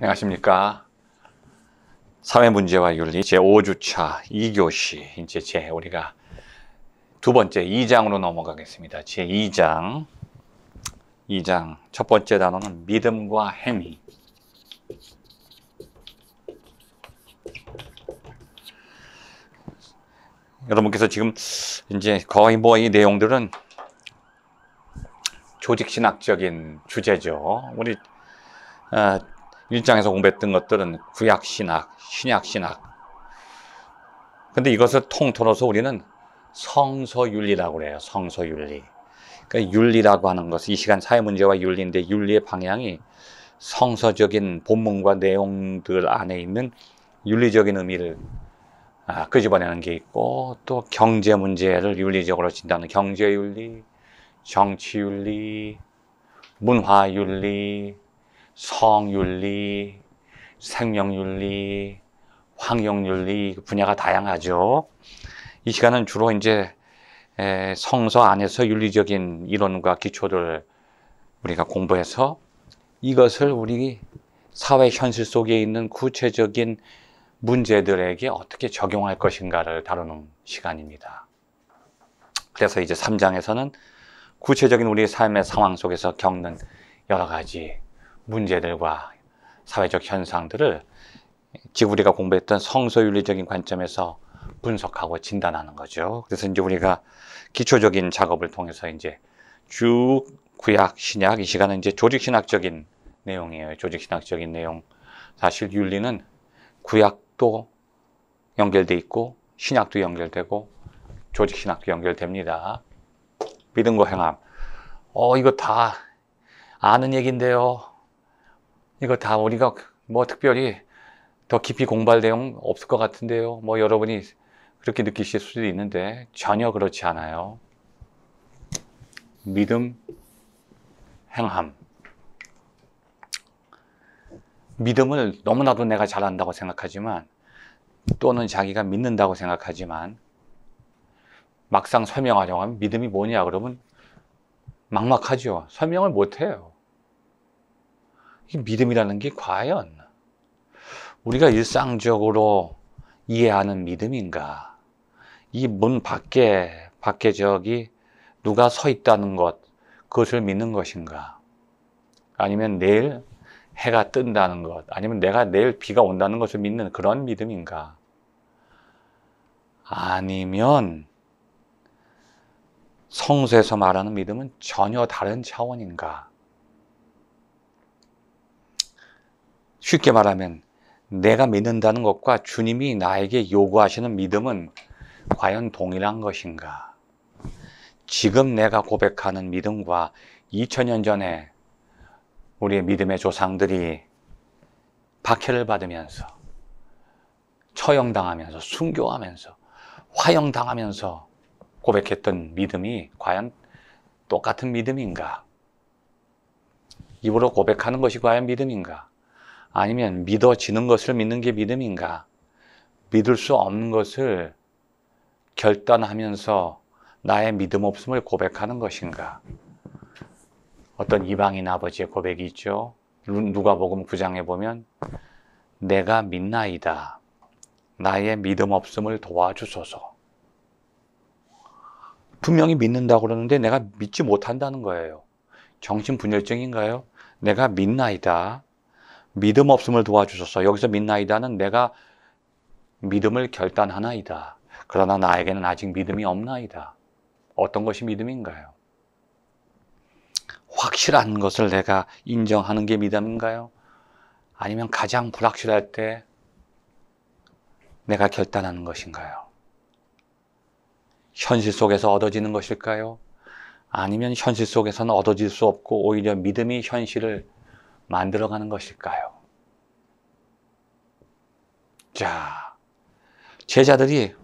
안녕하십니까. 사회문제와 윤리 제5주차 2교시 이제 우리가 두 번째 2장으로 넘어가겠습니다. 제2장 첫 번째 단어는 믿음과 행위. 여러분께서 지금 이제 거의 이 내용들은 조직신학적인 주제죠. 우리 1장에서 공부했던 것들은 구약신학, 신약신학. 근데 이것을 통틀어서 우리는 성서윤리라고 그래요. 성서윤리. 그러니까 윤리라고 하는 것은 이 시간 사회문제와 윤리인데, 윤리의 방향이 성서적인 본문과 내용들 안에 있는 윤리적인 의미를 끄집어내는 게 있고, 또 경제 문제를 윤리적으로 진다는 경제윤리, 정치윤리, 문화윤리, 성윤리, 생명윤리, 환경윤리 분야가 다양하죠. 이 시간은 주로 이제 성서 안에서 윤리적인 이론과 기초를 우리가 공부해서 이것을 우리 사회 현실 속에 있는 구체적인 문제들에게 어떻게 적용할 것인가를 다루는 시간입니다. 그래서 이제 3장에서는 구체적인 우리 삶의 상황 속에서 겪는 여러 가지 문제들과 사회적 현상들을 지금 우리가 공부했던 성서윤리적인 관점에서 분석하고 진단하는 거죠. 그래서 이제 우리가 기초적인 작업을 통해서 이제 쭉 구약, 신약, 이 시간은 이제 조직신학적인 내용이에요. 조직신학적인 내용. 사실 윤리는 구약도 연결돼 있고 신약도 연결되고 조직신학도 연결됩니다. 믿음과 행함. 이거 다 아는 얘기인데요. 이거 다 우리가 특별히 더 깊이 공부할 내용 없을 것 같은데요. 여러분이 그렇게 느끼실 수도 있는데 전혀 그렇지 않아요. 믿음, 행함. 믿음을 너무나도 내가 잘한다고 생각하지만, 또는 자기가 믿는다고 생각하지만, 막상 설명하려고 하면 믿음이 뭐냐 그러면 막막하죠. 설명을 못해요. 이 믿음이라는 게 과연 우리가 일상적으로 이해하는 믿음인가? 이 문 밖에 저기 누가 서 있다는 것, 그것을 믿는 것인가? 아니면 내일 해가 뜬다는 것, 아니면 내가 내일 비가 온다는 것을 믿는 그런 믿음인가? 아니면 성서에서 말하는 믿음은 전혀 다른 차원인가? 쉽게 말하면 내가 믿는다는 것과 주님이 나에게 요구하시는 믿음은 과연 동일한 것인가? 지금 내가 고백하는 믿음과 2000년 전에 우리의 믿음의 조상들이 박해를 받으면서, 처형당하면서, 순교하면서, 화형당하면서 고백했던 믿음이 과연 똑같은 믿음인가? 입으로 고백하는 것이 과연 믿음인가? 아니면 믿어지는 것을 믿는 게 믿음인가? 믿을 수 없는 것을 결단하면서 나의 믿음 없음을 고백하는 것인가? 어떤 이방인 아버지의 고백이 있죠. 누가복음 9장에 보면 내가 믿나이다. 나의 믿음 없음을 도와주소서. 분명히 믿는다고 그러는데 내가 믿지 못한다는 거예요. 정신분열증인가요? 내가 믿나이다. 믿음 없음을 도와주소서. 여기서 믿나이다는 내가 믿음을 결단하나이다. 그러나 나에게는 아직 믿음이 없나이다. 어떤 것이 믿음인가요? 확실한 것을 내가 인정하는 게 믿음인가요? 아니면 가장 불확실할 때 내가 결단하는 것인가요? 현실 속에서 얻어지는 것일까요? 아니면 현실 속에서는 얻어질 수 없고 오히려 믿음이 현실을 만들어가는 것일까요? 자, 제자들이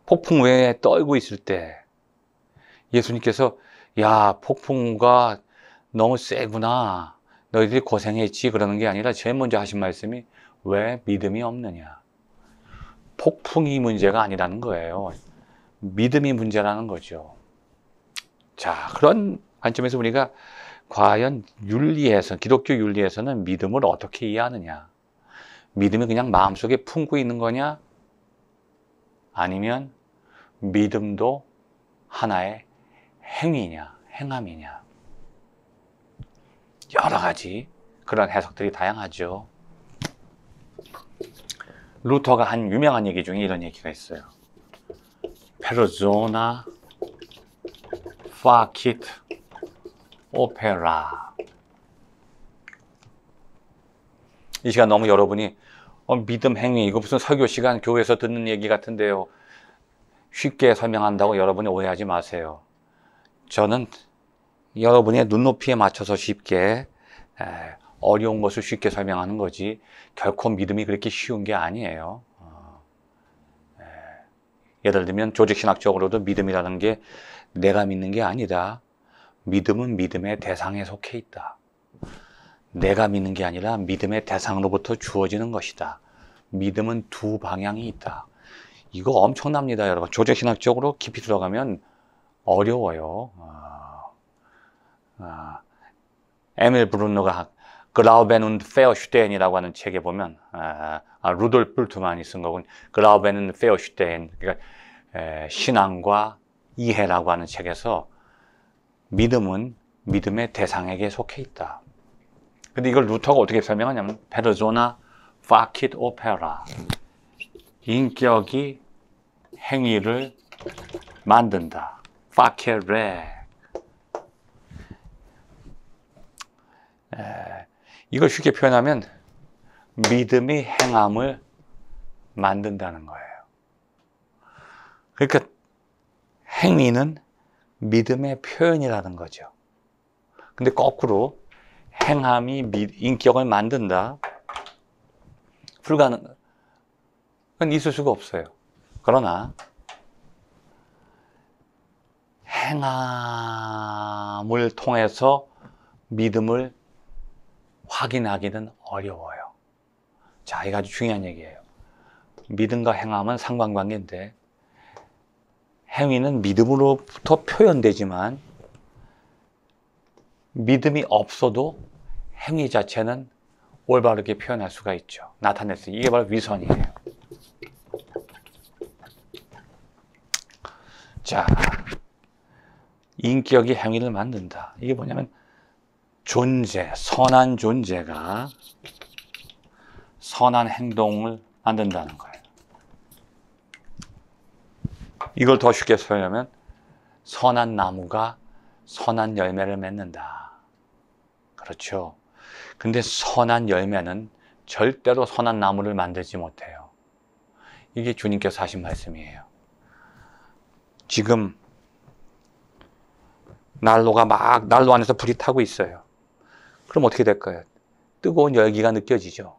폭풍 외에 떨고 있을 때 예수님께서 야, 폭풍우가 너무 세구나. 너희들이 고생했지. 그러는 게 아니라 제일 먼저 하신 말씀이 왜 믿음이 없느냐. 폭풍이 문제가 아니라는 거예요. 믿음이 문제라는 거죠. 자, 그런 관점에서 우리가 과연 윤리에서, 기독교 윤리에서는 믿음을 어떻게 이해하느냐? 믿음이 그냥 마음속에 품고 있는 거냐? 아니면 믿음도 하나의 행위냐, 행함이냐? 여러 가지 그런 해석들이 다양하죠. 루터가 한 유명한 얘기 중에 이런 얘기가 있어요. Persona facit opera. 이 시간 너무 여러분이 믿음 행위, 이거 무슨 설교 시간 교회에서 듣는 얘기 같은데요, 쉽게 설명한다고 여러분이 오해하지 마세요. 저는 여러분의 눈높이에 맞춰서 쉽게, 어려운 것을 쉽게 설명하는 거지 결코 믿음이 그렇게 쉬운 게 아니에요. 예를 들면 조직신학적으로도 믿음이라는 게 내가 믿는 게 아니다. 믿음은 믿음의 대상에 속해 있다. 내가 믿는 게 아니라 믿음의 대상으로부터 주어지는 것이다. 믿음은 두 방향이 있다. 이거 엄청납니다, 여러분. 조직신학적으로 깊이 들어가면 어려워요. 에밀 브룬너가 글라우벤 und 페어슈테인이라고 하는 책에 보면, 루돌프 불트만이 쓴 거군. 글라우벤 und 페어슈테인, 그러니까 신앙과 이해라고 하는 책에서 믿음은 믿음의 대상에게 속해 있다. 근데 이걸 루터가 어떻게 설명하냐면 페르소나 파킷 오페라, 인격이 행위를 만든다. 파케레. 이걸 쉽게 표현하면 믿음이 행함을 만든다는 거예요. 그러니까 행위는 믿음의 표현이라는 거죠. 근데 거꾸로 행함이 인격을 만든다? 불가능, 그건 있을 수가 없어요. 그러나 행함을 통해서 믿음을 확인하기는 어려워요. 자, 이거 아주 중요한 얘기예요. 믿음과 행함은 상관관계인데 행위는 믿음으로부터 표현되지만 믿음이 없어도 행위 자체는 올바르게 표현할 수가 있죠. 나타낼 수. 이게 바로 위선이에요. 자, 인격이 행위를 만든다. 이게 뭐냐면 존재, 선한 존재가 선한 행동을 만든다는 거예요. 이걸 더 쉽게 설명하면 선한 나무가 선한 열매를 맺는다. 그렇죠. 근데 선한 열매는 절대로 선한 나무를 만들지 못해요. 이게 주님께서 하신 말씀이에요. 지금 난로 안에서 불이 타고 있어요. 그럼 어떻게 될까요? 뜨거운 열기가 느껴지죠.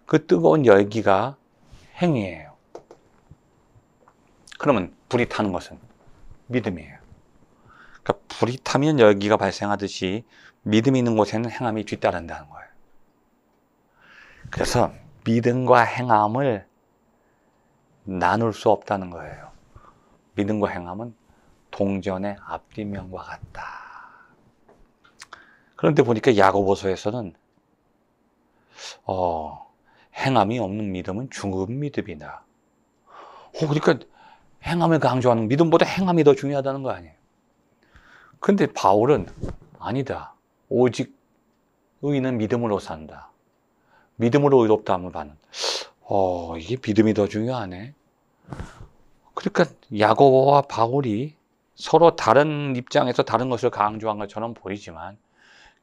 그 뜨거운 열기가 행위예요. 그러면 불이 타는 것은 믿음이에요. 그러니까 불이 타면 열기가 발생하듯이 믿음이 있는 곳에는 행함이 뒤따른다는 거예요. 그래서 믿음과 행함을 나눌 수 없다는 거예요. 믿음과 행함은 동전의 앞뒷면과 같다. 그런데 보니까 야고보서에서는 행함이 없는 믿음은 죽은 믿음이다. 그러니까 행함을 강조하는, 믿음보다 행함이 더 중요하다는 거 아니에요. 근데 바울은 아니다. 오직 의인은 믿음으로 산다. 믿음으로 의롭다함을 받는. 이게 믿음이 더 중요하네. 그러니까 야고보와 바울이 서로 다른 입장에서 다른 것을 강조한 것처럼 보이지만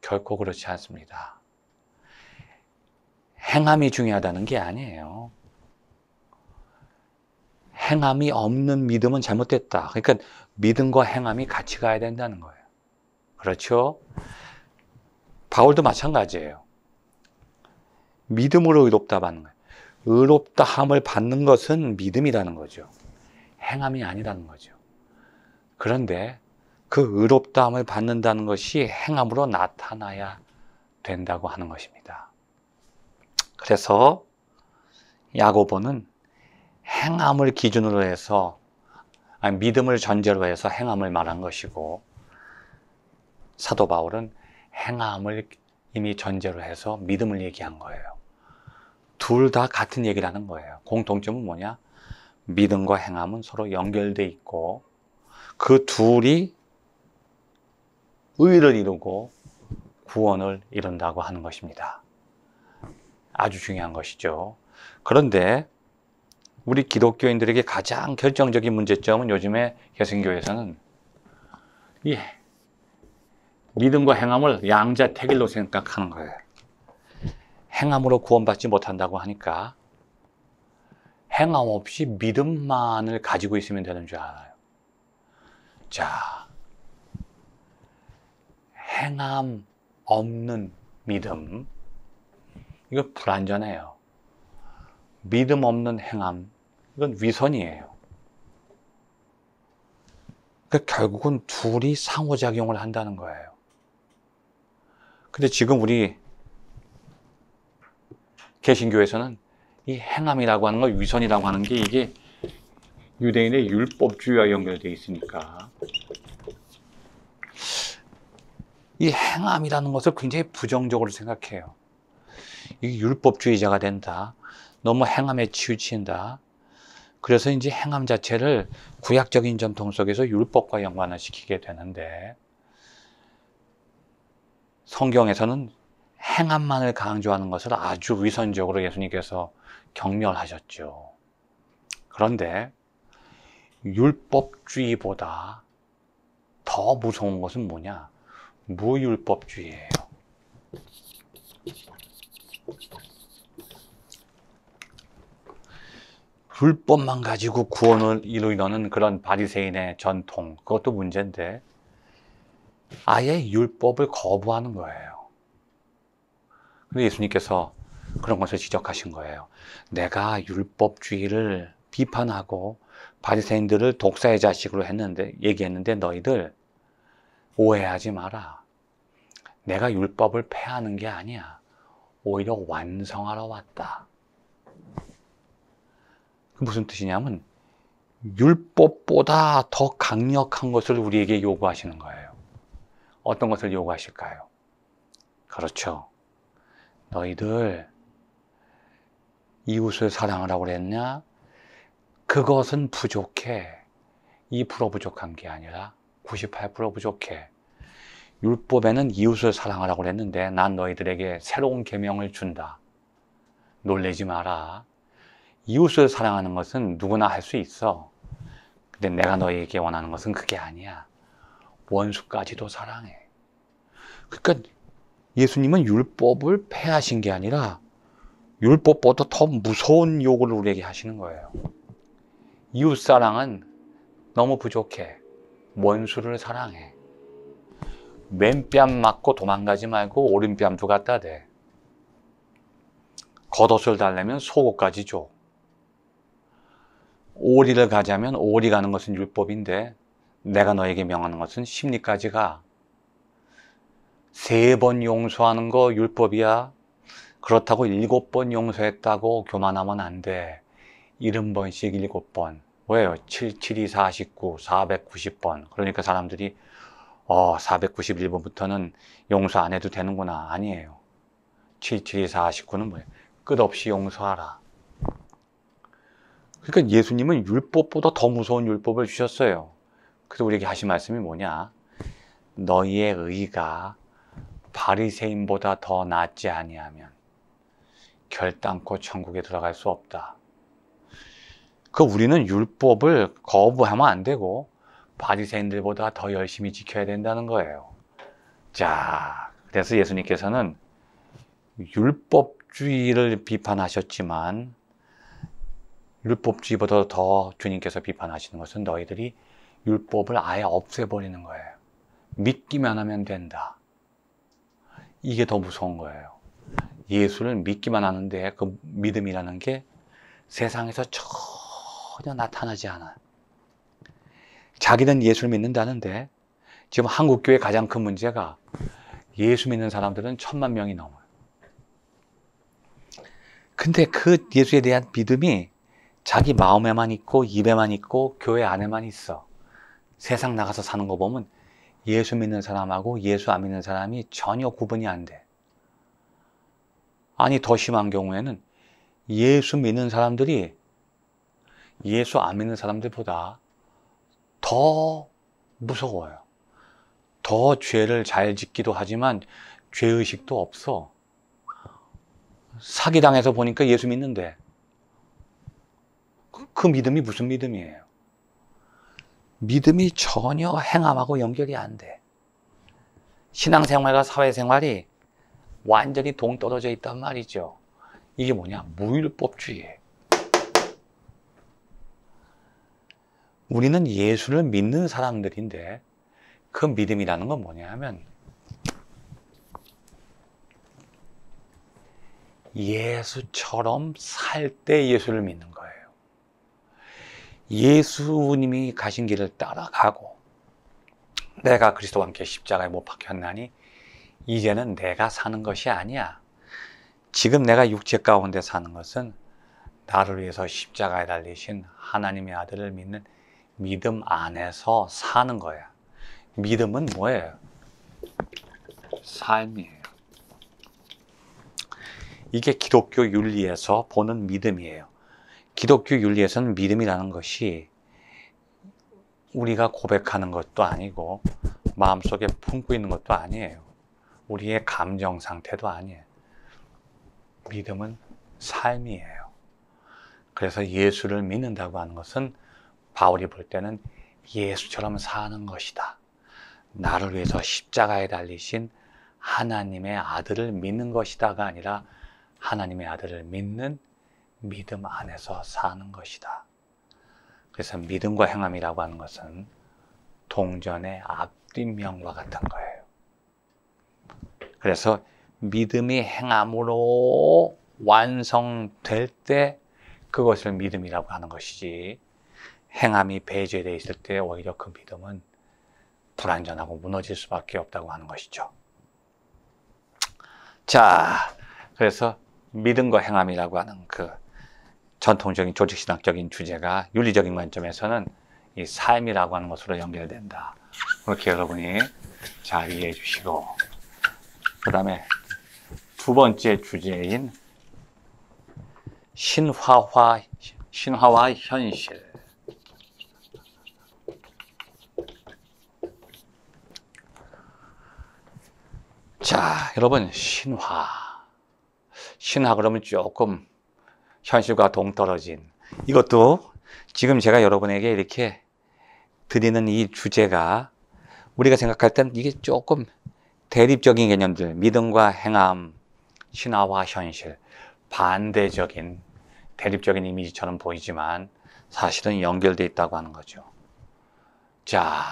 결코 그렇지 않습니다. 행함이 중요하다는 게 아니에요. 행함이 없는 믿음은 잘못됐다. 그러니까 믿음과 행함이 같이 가야 된다는 거예요. 그렇죠? 바울도 마찬가지예요. 믿음으로 의롭다 받는 거예요. 의롭다함을 받는 것은 믿음이라는 거죠. 행함이 아니라는 거죠. 그런데 그 의롭다함을 받는다는 것이 행함으로 나타나야 된다고 하는 것입니다. 그래서 야고보는 행함을 기준으로 해서, 믿음을 전제로 해서 행함을 말한 것이고, 사도 바울은 행함을 이미 전제로 해서 믿음을 얘기한 거예요. 둘 다 같은 얘기라는 거예요. 공통점은 뭐냐? 믿음과 행함은 서로 연결돼 있고 그 둘이 의를 이루고 구원을 이룬다고 하는 것입니다. 아주 중요한 것이죠. 그런데 우리 기독교인들에게 가장 결정적인 문제점은 요즘에 개신교에서는 이 믿음과 행함을 양자택일로 생각하는 거예요. 행함으로 구원받지 못한다고 하니까 행함 없이 믿음만을 가지고 있으면 되는 줄 알아요. 자, 행함 없는 믿음, 이거 불완전해요. 믿음 없는 행함, 이건 위선이에요. 그러니까 결국은 둘이 상호작용을 한다는 거예요. 근데 지금 우리 개신교에서는 이 행함이라고 하는 거, 위선이라고 하는 게 이게 유대인의 율법주의와 연결되어 있으니까 이 행함이라는 것을 굉장히 부정적으로 생각해요. 이게 율법주의자가 된다. 너무 행함에 치우친다. 그래서 이제 행함 자체를 구약적인 전통 속에서 율법과 연관을 시키게 되는데 성경에서는 행함만을 강조하는 것을 아주 위선적으로 예수님께서 경멸하셨죠. 그런데 율법주의보다 더 무서운 것은 뭐냐? 무율법주의예요. 율법만 가지고 구원을 이루려는 그런 바리새인의 전통, 그것도 문제인데 아예 율법을 거부하는 거예요. 근데 예수님께서 그런 것을 지적하신 거예요. 내가 율법주의를 비판하고 바리새인들을 독사의 자식으로 얘기했는데 너희들 오해하지 마라. 내가 율법을 폐하는 게 아니야. 오히려 완성하러 왔다. 그 무슨 뜻이냐면 율법보다 더 강력한 것을 우리에게 요구하시는 거예요. 어떤 것을 요구하실까요? 그렇죠. 너희들 이웃을 사랑하라고 그랬냐? 그것은 부족해. 2% 부족한 게 아니라 98% 부족해. 율법에는 이웃을 사랑하라고 그랬는데 난 너희들에게 새로운 계명을 준다. 놀래지 마라. 이웃을 사랑하는 것은 누구나 할 수 있어. 근데 내가 너희에게 원하는 것은 그게 아니야. 원수까지도 사랑해. 그러니까 예수님은 율법을 폐하신 게 아니라 율법보다 더 무서운 요구를 우리에게 하시는 거예요. 이웃사랑은 너무 부족해. 원수를 사랑해. 맨뺨 맞고 도망가지 말고 오른뺨도 갖다 대. 겉옷을 달래면 속옷까지 줘. 오리를 가자면 오리 가는 것은 율법인데 내가 너에게 명하는 것은 십리까지 가. 3번 용서하는 거 율법이야. 그렇다고 7번 용서했다고 교만하면 안 돼. 70번씩 7번. 왜요? 7, 7, 2, 49, 490번. 그러니까 사람들이 491번부터는 용서 안 해도 되는구나. 아니에요. 7, 7, 2, 49는 뭐예요? 끝없이 용서하라. 그러니까 예수님은 율법보다 더 무서운 율법을 주셨어요. 그래서 우리에게 하신 말씀이 뭐냐? 너희의 의가 바리새인보다 더 낫지 아니하면 결단코 천국에 들어갈 수 없다. 우리는 율법을 거부하면 안 되고 바리새인들보다 더 열심히 지켜야 된다는 거예요. 자, 그래서 예수님께서는 율법주의를 비판하셨지만 율법주의보다 더 주님께서 비판하시는 것은 너희들이 율법을 아예 없애버리는 거예요. 믿기만 하면 된다. 이게 더 무서운 거예요. 예수를 믿기만 하는데 그 믿음이라는 게 세상에서 전혀 나타나지 않아요. 자기는 예수를 믿는다는데 지금 한국교회의 가장 큰 문제가 예수 믿는 사람들은 1000만 명이 넘어요. 근데 그 예수에 대한 믿음이 자기 마음에만 있고 입에만 있고 교회 안에만 있어. 세상 나가서 사는 거 보면 예수 믿는 사람하고 예수 안 믿는 사람이 전혀 구분이 안 돼. 아니, 더 심한 경우에는 예수 믿는 사람들이 예수 안 믿는 사람들보다 더 무서워요. 더 죄를 잘 짓기도 하지만 죄의식도 없어. 사기당해서 보니까 예수 믿는데 그 믿음이 무슨 믿음이에요? 믿음이 전혀 행함하고 연결이 안 돼. 신앙생활과 사회생활이 완전히 동떨어져 있단 말이죠. 이게 뭐냐? 무율법주의. 우리는 예수를 믿는 사람들인데 그 믿음이라는 건 뭐냐 하면 예수처럼 살 때 예수를 믿는 거예요. 예수님이 가신 길을 따라가고 내가 그리스도와 함께 십자가에 못 박혔나니 이제는 내가 사는 것이 아니야. 지금 내가 육체 가운데 사는 것은 나를 위해서 십자가에 달리신 하나님의 아들을 믿는 믿음 안에서 사는 거야. 믿음은 뭐예요? 삶이에요. 이게 기독교 윤리에서 보는 믿음이에요. 기독교 윤리에서는 믿음이라는 것이 우리가 고백하는 것도 아니고 마음속에 품고 있는 것도 아니에요. 우리의 감정 상태도 아니에요. 믿음은 삶이에요. 그래서 예수를 믿는다고 하는 것은 바울이 볼 때는 예수처럼 사는 것이다. 나를 위해서 십자가에 달리신 하나님의 아들을 믿는 것이다가 아니라 하나님의 아들을 믿는 믿음 안에서 사는 것이다. 그래서 믿음과 행함이라고 하는 것은 동전의 앞뒷면과 같은 거예요. 그래서 믿음이 행함으로 완성될 때 그것을 믿음이라고 하는 것이지, 행함이 배제되어 있을 때 오히려 그 믿음은 불완전하고 무너질 수밖에 없다고 하는 것이죠. 자, 그래서 믿음과 행함이라고 하는 그 전통적인 조직신학적인 주제가 윤리적인 관점에서는 이 삶이라고 하는 것으로 연결된다. 그렇게 여러분이 잘 이해해 주시고, 그 다음에 두 번째 주제인 신화와 현실. 자, 여러분, 신화 그러면 조금 현실과 동떨어진, 이것도 지금 제가 여러분에게 이렇게 드리는 이 주제가 우리가 생각할 땐 이게 조금 대립적인 개념들, 믿음과 행함, 신화와 현실, 반대적인 대립적인 이미지처럼 보이지만 사실은 연결되어 있다고 하는 거죠. 자,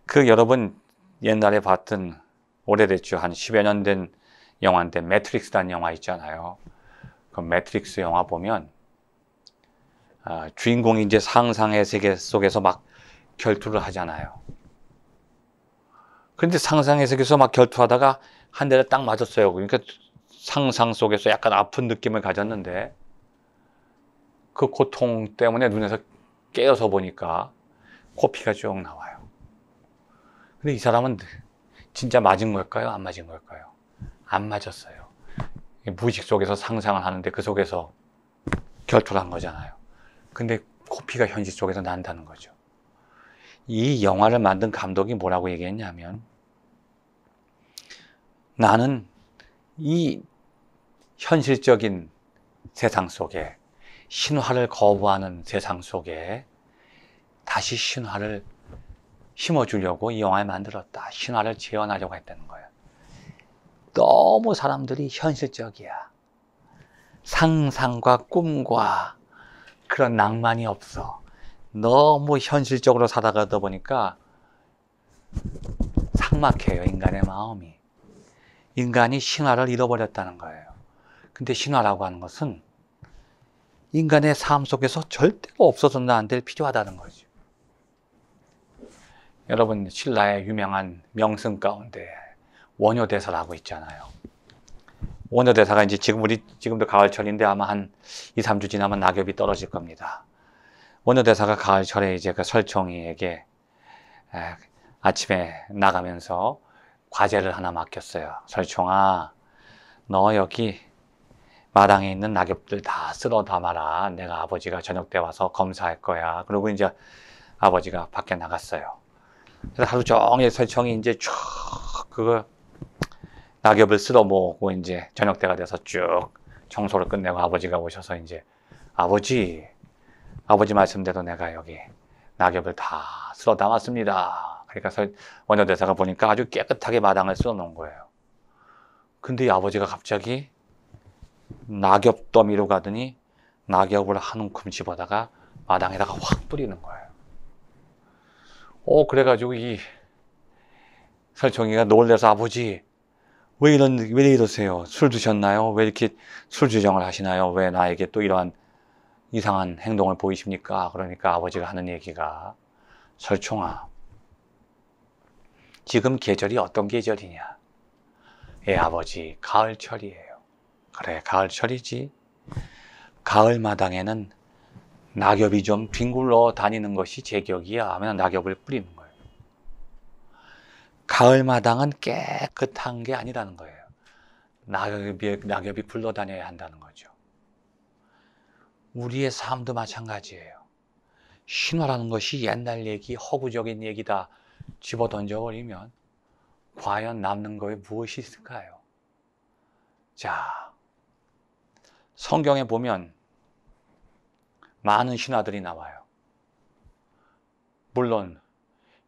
그 여러분 옛날에 봤던, 오래됐죠. 한 10여 년 된 영화인데 매트릭스라는 영화 있잖아요. 그 매트릭스 영화 보면 주인공이 이제 상상의 세계 속에서 막 결투를 하잖아요. 그런데 상상의 세계에서 막 결투하다가 한 대를 딱 맞았어요. 그러니까 상상 속에서 약간 아픈 느낌을 가졌는데 그 고통 때문에 눈에서 깨어서 보니까 코피가 쭉 나와요. 근데 이 사람은 진짜 맞은 걸까요? 안 맞은 걸까요? 안 맞았어요. 무의식 속에서 상상을 하는데 그 속에서 결투를 한 거잖아요. 근데 코피가 현실 속에서 난다는 거죠. 이 영화를 만든 감독이 뭐라고 얘기했냐면, 나는 이 현실적인 세상 속에, 신화를 거부하는 세상 속에 다시 신화를 심어주려고 이 영화를 만들었다. 신화를 재현하려고 했다는 거예요. 너무 사람들이 현실적이야. 상상과 꿈과 그런 낭만이 없어. 너무 현실적으로 살아가다 보니까 삭막해요, 인간의 마음이. 인간이 신화를 잃어버렸다는 거예요. 근데 신화라고 하는 것은 인간의 삶 속에서 절대로 없어서는 안 될 필요하다는 거죠. 여러분, 신라의 유명한 명승 가운데 원효대사라고 있잖아요. 원효대사가 이제 지금도 가을철인데 아마 한 2, 3주 지나면 낙엽이 떨어질 겁니다. 원효대사가 가을철에 이제 그 설총이에게 아침에 나가면서 과제를 하나 맡겼어요. 설총아, 너 여기 마당에 있는 낙엽들 다 쓸어 담아라. 내가 아버지가 저녁 때 와서 검사할 거야. 그리고 이제 아버지가 밖에 나갔어요. 그래서 하루 종일 설총이 이제 쭉 그거 낙엽을 쓸어 모으고 이제 저녁 때가 돼서 쭉 청소를 끝내고 아버지가 오셔서 이제 아버지 말씀대로 내가 여기 낙엽을 다 쓸어 담았습니다. 그러니까 원효대사가 보니까 아주 깨끗하게 마당을 쓸어 놓은 거예요. 근데 이 아버지가 갑자기 낙엽 더미로 가더니 낙엽을 한 움큼 집어다가 마당에다가 확 뿌리는 거예요. 그래가지고 이 설총이가 놀래서 아버지 왜 이러세요? 술 드셨나요? 왜 이렇게 술 주정을 하시나요? 왜 나에게 또 이러한 이상한 행동을 보이십니까? 그러니까 아버지가 하는 얘기가 설총아, 지금 계절이 어떤 계절이냐? 예, 아버지, 가을철이에요. 그래, 가을철이지. 가을 마당에는 낙엽이 좀 뒹굴러 다니는 것이 제격이야 하면 낙엽을 뿌리는 거예요. 가을 마당은 깨끗한 게 아니라는 거예요. 낙엽이 굴러다녀야 한다는 거죠. 우리의 삶도 마찬가지예요. 신화라는 것이 옛날 얘기, 허구적인 얘기다 집어 던져버리면 과연 남는 거에 무엇이 있을까요? 자, 성경에 보면 많은 신화들이 나와요. 물론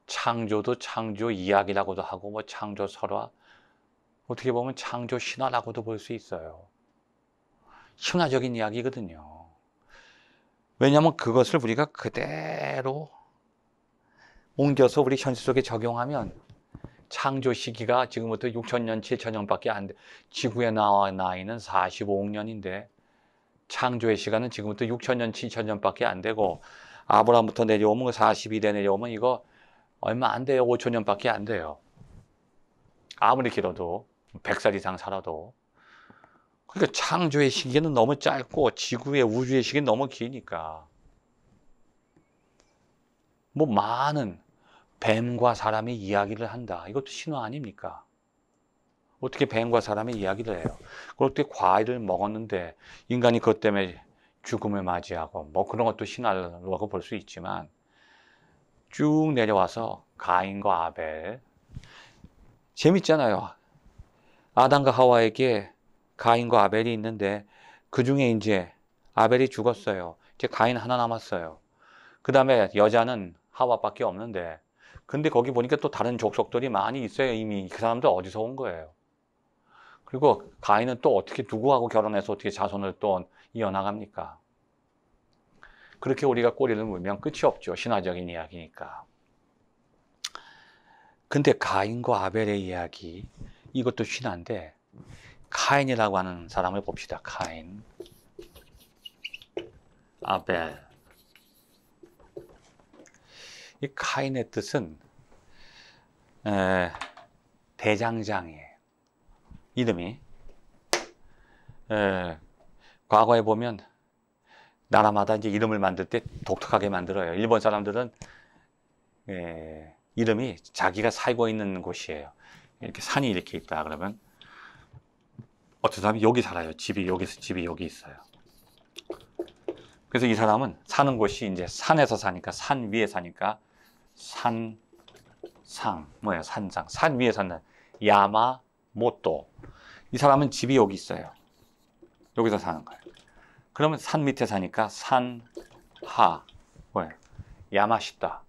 창조도 창조 이야기라고도 하고 뭐 창조 설화, 어떻게 보면 창조 신화라고도 볼 수 있어요. 신화적인 이야기거든요. 왜냐하면 그것을 우리가 그대로 옮겨서 우리 현실 속에 적용하면 창조 시기가 지금부터 6,000년, 7,000년밖에 안 돼. 지구의 나이는 45억 년인데 창조의 시간은 지금부터 6,000년, 7,000년밖에 안 되고 아브라함부터 내려오면 42대 내려오면 이거 얼마 안 돼요. 5,000년밖에 안 돼요. 아무리 길어도 100살 이상 살아도. 그러니까 창조의 시기는 너무 짧고 지구의 우주의 시기는 너무 기니까 뭐 많은 뱀과 사람이 이야기를 한다. 이것도 신화 아닙니까? 어떻게 뱀과 사람이 이야기를 해요? 어떻게 과일을 먹었는데 인간이 그것 때문에 죽음을 맞이하고 뭐 그런 것도 신화라고 볼 수 있지만 쭉 내려와서 가인과 아벨 재밌잖아요. 아담과 하와에게 가인과 아벨이 있는데 그 중에 이제 아벨이 죽었어요. 이제 가인 하나 남았어요. 그 다음에 여자는 하와밖에 없는데 근데 거기 보니까 또 다른 족속들이 많이 있어요. 이미 그 사람들 어디서 온 거예요. 그리고 가인은 또 어떻게 누구하고 결혼해서 어떻게 자손을 또 이어나갑니까? 그렇게 우리가 꼬리를 물면 끝이 없죠. 신화적인 이야기니까. 근데 가인과 아벨의 이야기, 이것도 신화인데 카인이라고 하는 사람을 봅시다. 카인, 아벨. 이 카인의 뜻은 대장장이에요. 이름이. 과거에 보면 나라마다 이제 이름을 만들 때 독특하게 만들어요. 일본 사람들은 이름이 자기가 살고 있는 곳이에요. 이렇게 산이 이렇게 있다 그러면 어떤 사람이 여기 살아요. 집이 여기 있어요. 그래서 이 사람은 사는 곳이 이제 산에서 사니까 산 위에 사니까 산상 산상 산 위에 사는 야마모토. 이 사람은 집이 여기 있어요. 여기서 사는 거예요. 그러면 산 밑에 사니까 산하 야마시타.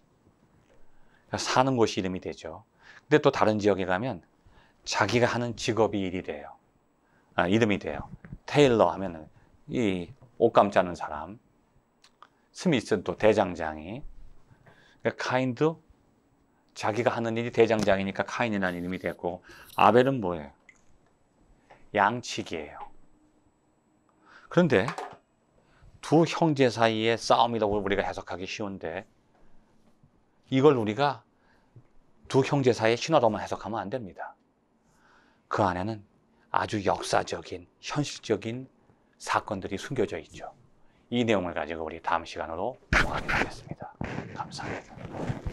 사는 곳이 이름이 되죠. 근데 또 다른 지역에 가면 자기가 하는 직업이 이름이 돼요. 테일러 하면은 이 옷감 짜는 사람, 스미스는 또 대장장이. 그러니까 카인도 자기가 하는 일이 대장장이니까 카인이라는 이름이 됐고, 아벨은 뭐예요? 양치기예요. 그런데 두 형제 사이의 싸움이라고 우리가 해석하기 쉬운데 이걸 우리가 두 형제 사이의 신화로만 해석하면 안 됩니다. 그 안에는 아주 역사적인, 현실적인 사건들이 숨겨져 있죠. 이 내용을 가지고 우리 다음 시간으로 넘어가겠습니다. 감사합니다.